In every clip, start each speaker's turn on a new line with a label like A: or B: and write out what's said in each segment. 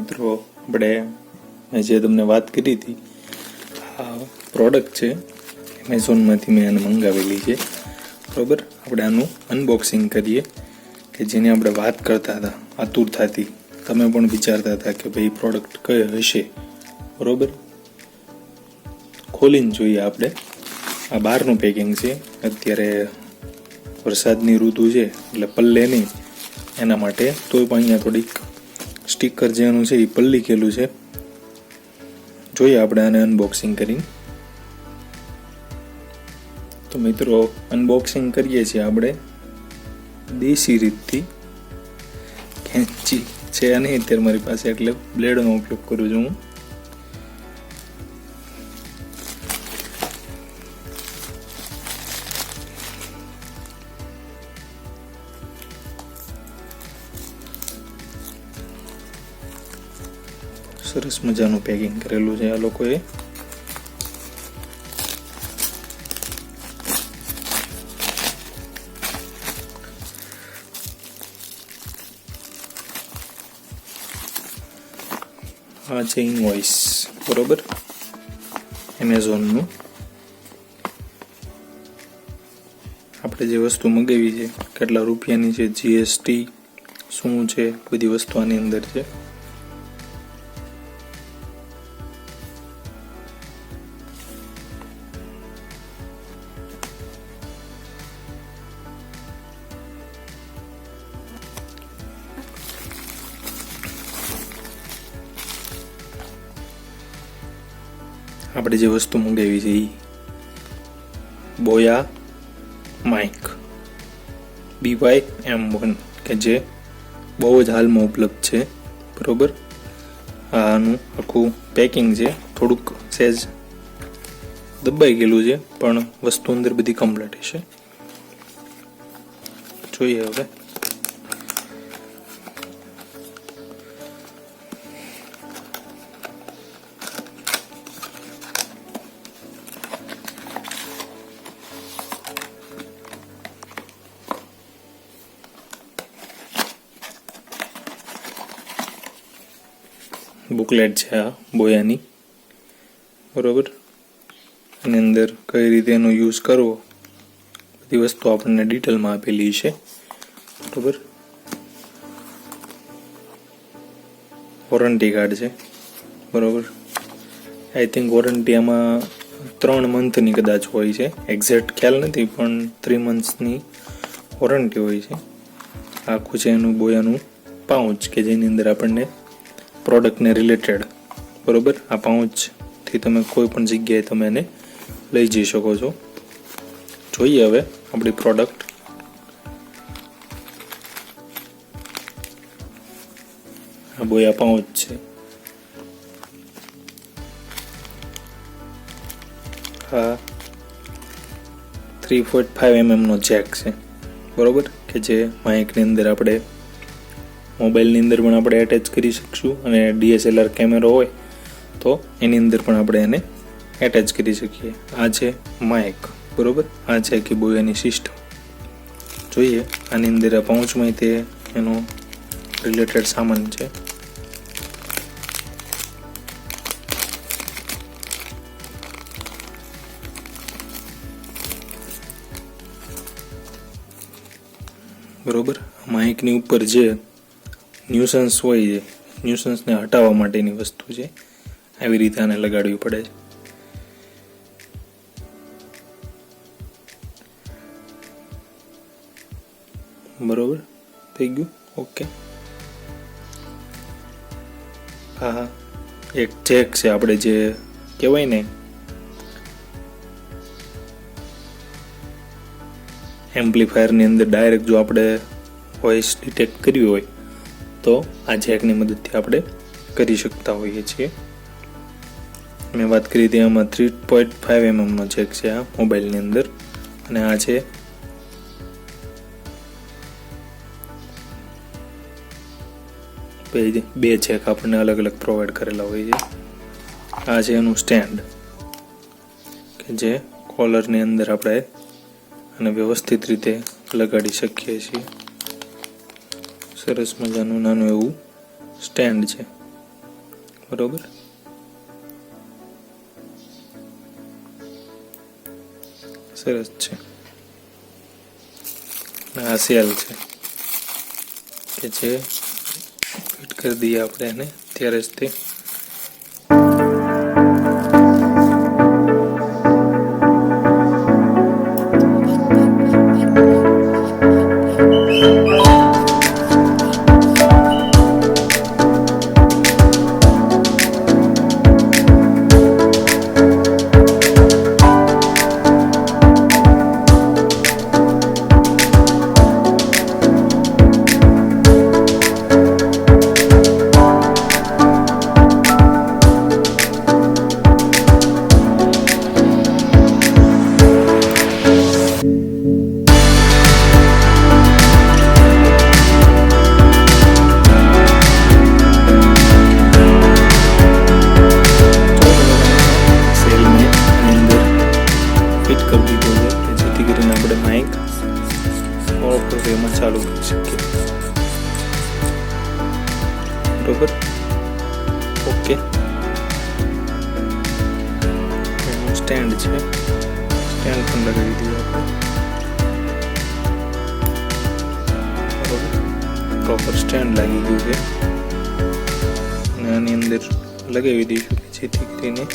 A: મિત્રો, આપણે મેં જે તમને વાત કરી હતી, આ પ્રોડક્ટ છે એમેઝોનમાંથી મેં આને મંગાવેલી છે. બરાબર, આપણે આનું અનબોક્સિંગ કરીએ કે જેની આપણે વાત કરતા હતા આતુરતાથી. તમે પણ વિચારતા હતા કે ભાઈ પ્રોડક્ટ કયો હશે. બરાબર, ખોલીને જોઈએ આપણે. આ બહારનું પેકિંગ છે. અત્યારે વરસાદની ઋતુ છે એટલે પલ્લે નહીં એના માટે. તોય પણ અહીંયા થોડીક સ્ટીકર જેનું છે એ પલ્લી ગયેલું છે. જોઈએ આપણે આને અનબોક્સિંગ કરીને. તો મિત્રો, અનબોક્સિંગ કરીએ છીએ આપણે દેશી રીતથી. ખેંચી છે નહીં અત્યારે મારી પાસે, એટલે બ્લેડનો ઉપયોગ કરું છું હું. સરસ મજાનું પેકિંગ કરેલું છે આ લોકોએ. આ છે ઇનવોઇસ, બરોબર, એમેઝોનનું. આપણે જે વસ્તુ મંગાવી છે, કેટલા રૂપિયાની છે, જીએસટી શું છે, બધી વસ્તુ આની અંદર છે. આપણે જે વસ્તુ મંગાવી છે એ બોયા માઇક BY-M1 કે જે બહુ જ હાલમાં ઉપલબ્ધ છે. બરોબર, આનું આખું પેકિંગ છે. થોડુંક સહેજ દબાઈ ગયેલું છે, પણ વસ્તુ અંદર બધી કમ્પ્લીટ છે. જોઈએ હવે. બુકલેટ છે આ બોયાની. બરોબર, એની અંદર કઈ રીતે એનો યુઝ કરવો બધી વસ્તુ આપણને ડિટેલમાં આપેલી છે. બરોબર, વોરંટી કાર્ડ છે. બરોબર, આઈ થિંક વોરંટી આમાં 3 મંથની કદાચ હોય છે. એક્ઝેક્ટ ખ્યાલ નથી, પણ 3 મંથ્સની વોરંટી હોય છે. આખું છે એનું બોયાનું પાઉચ કે જેની અંદર આપણને પ્રોડક્ટને રિલેટેડ, બરોબર, આ પાઉચથી તમે કોઈ પણ જગ્યાએ તમે એને લઈ જઈ શકો છો. જોઈએ હવે આપણી પ્રોડક્ટ. આ બોયા પાઉચ છે. આ 3.5 mm નો જેક છે. બરોબર, કે જે માઇકની અંદર આપણે મોબાઈલની અંદર પણ આપણે એટેચ કરી શકશું, અને DSLR કેમેરો હોય તો એની અંદર પણ આપણે એને એટેચ કરી શકીએ. આ છે માઇક. બરોબર, આ છે કે બોયાની સિસ્ટમ. જોઈએ આની અંદર આ પાઉચમાં તે એનો રિલેટેડ સામાન છે. બરોબર, માઇકની ઉપર જે ન્યુસન્સ હોય છે, ન્યુસન્સને હટાવવા માટેની વસ્તુ છે. આવી રીતે આને લગાડવી પડે છે. બરોબર, થઈ ગયું. ઓકે, હા, એક જેક છે. આપણે જે કહેવાય ને એમ્પ્લીફાયરની અંદર ડાયરેક્ટ જો આપણે વોઇસ ડિટેક્ટ કરવી હોય તો આ જેકની મદદથી આપણે કરી શકતા હોઈએ છીએ. મેં વાત કરી હતી આમાં 3.5 mm નો જેક છે આ મોબાઈલની અંદર, અને આ છે બે જેક આપણને અલગ અલગ પ્રોવાઈડ કરેલા હોય છે. આ છે એનું સ્ટેન્ડ કે જે કોલરની અંદર આપણે અને વ્યવસ્થિત રીતે લગાડી શકીએ છીએ. સરસ મજાનું નાનું એવું સ્ટેન્ડ છે. બરોબર. સરસ છે. આ સેલ છે કે જે ફિટ કરી દઈએ આપણે એને ત્યારે જ તે એમાં ચાલુ કરી શકીએ. બરોબર. ઓકે. એનું સ્ટેન્ડ છે, સ્ટેન્ડ પણ લગાવી દઈએ આપણે. બરોબર. પ્રોપર સ્ટેન્ડ લાગી ગયું છે અને આની અંદર લગાવી દઈશું કે જેથી કરીને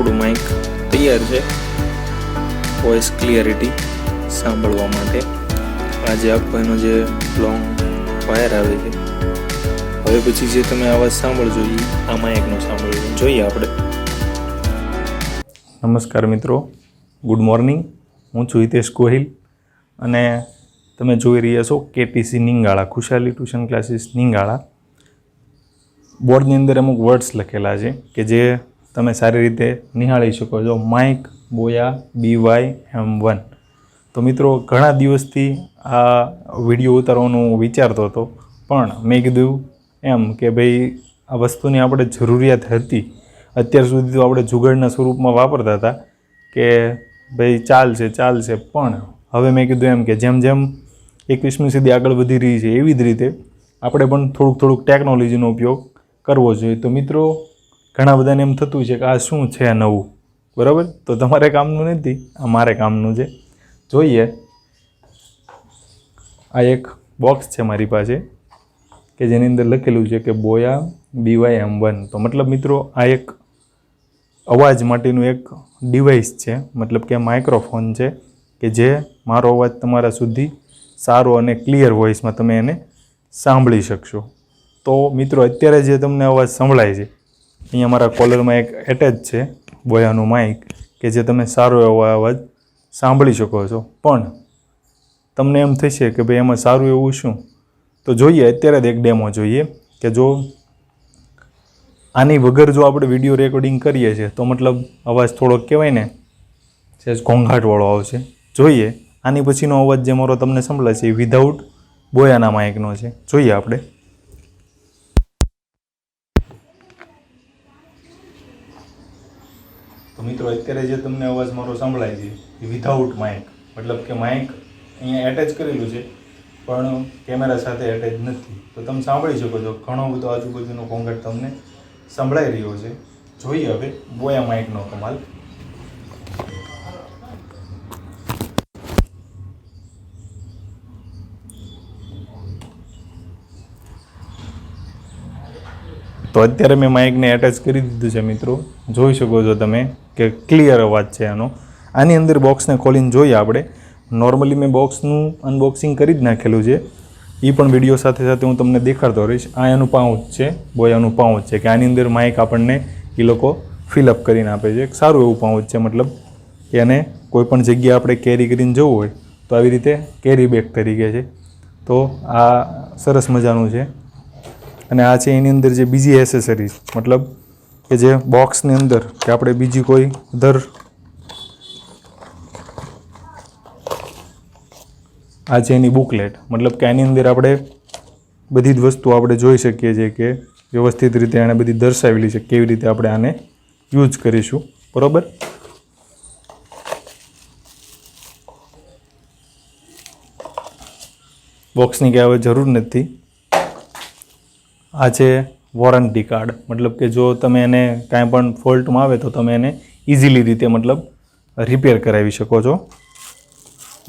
A: આપણું માઇક તૈયાર છે વોઇસ ક્લિયરિટી સાંભળવા માટે. આજે આખો એનો જે લોંગ વાયર આવે છે, હવે પછી જે તમે અવાજ સાંભળજો એ આ માઇકનો સાંભળજો. જોઈએ આપણે. નમસ્કાર મિત્રો, ગુડ મોર્નિંગ. હું છું હિતેશ ગોહિલ અને તમે જોઈ રહ્યા છો કેટીસી નિંગાળા, ખુશાલી ટ્યુશન ક્લાસીસ નિંગાળા. બોર્ડની અંદર અમુક વર્ડ્સ લખેલા છે કે જે તમે સારી રીતે નિહાળી શકો છો. Mike Boya BYM1. તો મિત્રો, ઘણા દિવસથી આ વિડીયો ઉતારવાનું વિચારતો હતો, પણ મેં કીધું એમ કે ભાઈ આ વસ્તુની આપણે જરૂરિયાત હતી. અત્યાર સુધી તો આપણે જુગાડના સ્વરૂપમાં વાપરતા હતા કે ભાઈ ચાલશે, પણ હવે મેં કીધું એમ કે જેમ જેમ 21મી સદી આગળ વધી રહી છે એવી જ રીતે આપણે પણ થોડુંક ટેકનોલોજીનો ઉપયોગ કરવો જોઈએ. તો મિત્રો, ઘણા બધાને એમ થતું છે કે આ શું છે નવું, બરાબર? તો તમારે કામનું નથી, આ મારે કામનું છે. જોઈએ. આ એક બોક્સ છે મારી પાસે કે જેની અંદર લખેલું છે કે બોયા BYM1. તો મતલબ મિત્રો, આ એક અવાજ માટેનું એક ડિવાઇસ છે, મતલબ કે માઇક્રોફોન છે કે જે મારો અવાજ તમારા સુધી સારો અને ક્લિયર વોઇસમાં તમે એને સાંભળી શકશો. તો મિત્રો, અત્યારે જે તમને અવાજ સંભળાય છે, અહીંયા મારા કોલરમાં એક એટેચ છે બોયાનું માઇક કે જે તમે સારો એવો અવાજ સાંભળી શકો છો. પણ તમને એમ થશે કે ભાઈ એમાં સારું એવું શું? તો જોઈએ, અત્યારે જ એક ડેમો જોઈએ કે જો આની વગર જો આપણે વિડીયો રેકોર્ડિંગ કરીએ છીએ તો મતલબ અવાજ થોડોક કહેવાય ને સહેજ ઘોંઘાટવાળો આવશે. જોઈએ. આની પછીનો અવાજ જે મારો તમને સંભળાય છે એ વિધાઉટ બોયાના માઇકનો છે. જોઈએ આપણે. તો મિત્રો, અત્યારે જે તમને અવાજ મારો સંભળાય છે એ વિધાઉટ માઇક, મતલબ કે માઇક અહીંયા એટેચ કરેલું છે પણ કેમેરા સાથે એટેચ નથી. તો તમે સાંભળી શકો છો ઘણો બધો આજુબાજુનો ઘોંઘાટ તમને સંભળાઈ રહ્યો છે. જોઈએ હવે બોયા માઇકનો કમાલ. તો અત્યારે મેં માઇકને એટેચ કરી દીધું છે મિત્રો. જોઈ શકો છો તમે કે ક્લિયર અવાજ છે આનો. આની અંદર બોક્સને ખોલીને જોઈએ આપણે. નોર્મલી મેં બોક્સનું અનબોક્સિંગ કરી જ નાખેલું છે, એ પણ વિડીયો સાથે સાથે હું તમને દેખાડતો રહીશ. આ એનું પાઉચ છે, બોયાનું પાઉચ છે કે આની અંદર માઇક આપણને એ લોકો ફિલઅપ કરીને આપે છે. એક સારું એવું પાઉચ છે, મતલબ એને કોઈ પણ જગ્યાએ આપણે કેરી કરીને જવું હોય તો આવી રીતે કેરી બેગ તરીકે છે. તો આ સરસ મજાનું છે. અને આ છે એની અંદર જે બીજી એસેસરીઝ, મતલબ કે જે બોક્સની અંદર કે આપણે બીજી કોઈ અધર આ છે એની બુકલેટ, મતલબ કે આની અંદર આપણે બધી જ વસ્તુ આપણે જોઈ શકીએ છીએ કે વ્યવસ્થિત રીતે આણે બધી દર્શાવેલી છે, કેવી રીતે આપણે આને યુઝ કરીશું. બરાબર. બોક્સની કંઈ હવે જરૂર નથી. આ છે વોરંટી કાર્ડ, મતલબ કે જો તમે એને કાંઈ પણ ફોલ્ટમાં આવે તો તમે એને ઇઝીલી રીતે મતલબ રિપેર કરાવી શકો છો.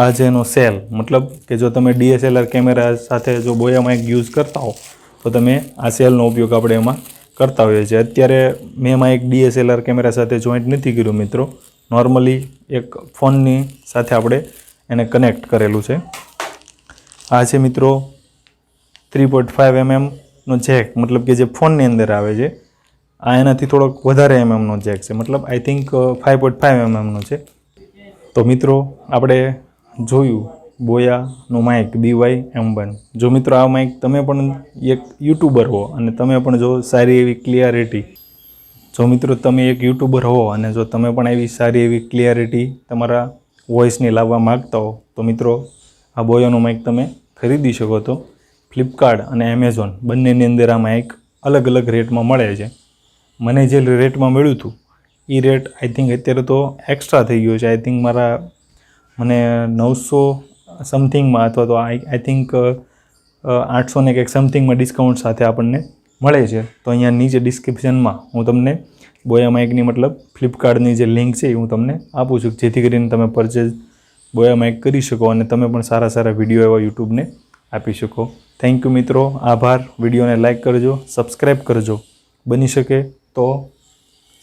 A: આ છે એનો સેલ, મતલબ કે જો તમે DSLR કેમેરા સાથે જો બોયા માઇક યુઝ કરતા હો તો તમે આ સેલનો ઉપયોગ આપણે એમાં કરતા હોઈએ છીએ. અત્યારે મેં એમાં એક DSLR કેમેરા સાથે જોઈન્ટ નથી કર્યું મિત્રો, નોર્મલી એક ફોનની સાથે આપણે એને કનેક્ટ કરેલું છે. આ છે મિત્રો 3.5 mmનો જેક, મતલબ કે જે ફોનની અંદર આવે છે. આ એનાથી થોડોક વધારે mmનો જેક છે, મતલબ આઈ થિંક 5.5 mmનો છે. તો મિત્રો આપણે જોયું બોયાનું માઇક BY-M1. જો મિત્રો આ માઇક તમે પણ એક યુટ્યુબર હો અને તમે પણ જો સારી એવી ક્લિયરિટી, જો મિત્રો તમે એક યુટ્યુબર હો અને જો તમે પણ એવી સારી એવી ક્લિયરિટી તમારા વોઇસની લાવવા માગતા હો તો મિત્રો આ બોયાનું માઇક તમે ખરીદી શકો. તો ફ્લિપકાર્ટ અને એમેઝોન બંનેની અંદર આ માઇક અલગ અલગ રેટમાં મળે છે. મને જે રેટમાં મળ્યું હતું એ રેટ આઈ થિંક અત્યારે તો એક્સ્ટ્રા થઈ ગયો છે. આઈ થિંક મને 900 સમથિંગમાં અથવા તો આઈ થિંક 800 ને કંઈક સમથિંગમાં ડિસ્કાઉન્ટ સાથે આપણને મળે છે. તો અહીંયા નીચે ડિસ્ક્રિપ્શનમાં હું તમને બોયા માઇકની મતલબ ફ્લિપકાર્ટની જે લિંક છે એ હું તમને આપું છું, જેથી કરીને તમે પરચેઝ બોયા માઇક કરી શકો અને તમે પણ સારા સારા વિડીયો એવા યુટ્યુબને આપી શકો. થેન્ક યુ મિત્રો, આભાર. વિડીયોને લાઇક કરજો, સબસ્ક્રાઈબ કરજો, બની શકે તો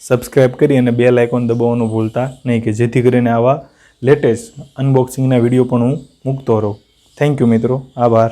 A: સબસ્ક્રાઈબ કરી અને બેલ આઇકોન દબાવવાનું ભૂલતા નહીં, કે જેથી કરીને આવા લેટેસ્ટ અનબોક્સિંગના વિડીયો પણ હું મૂકતો રહું. થેન્ક યુ મિત્રો, આભાર.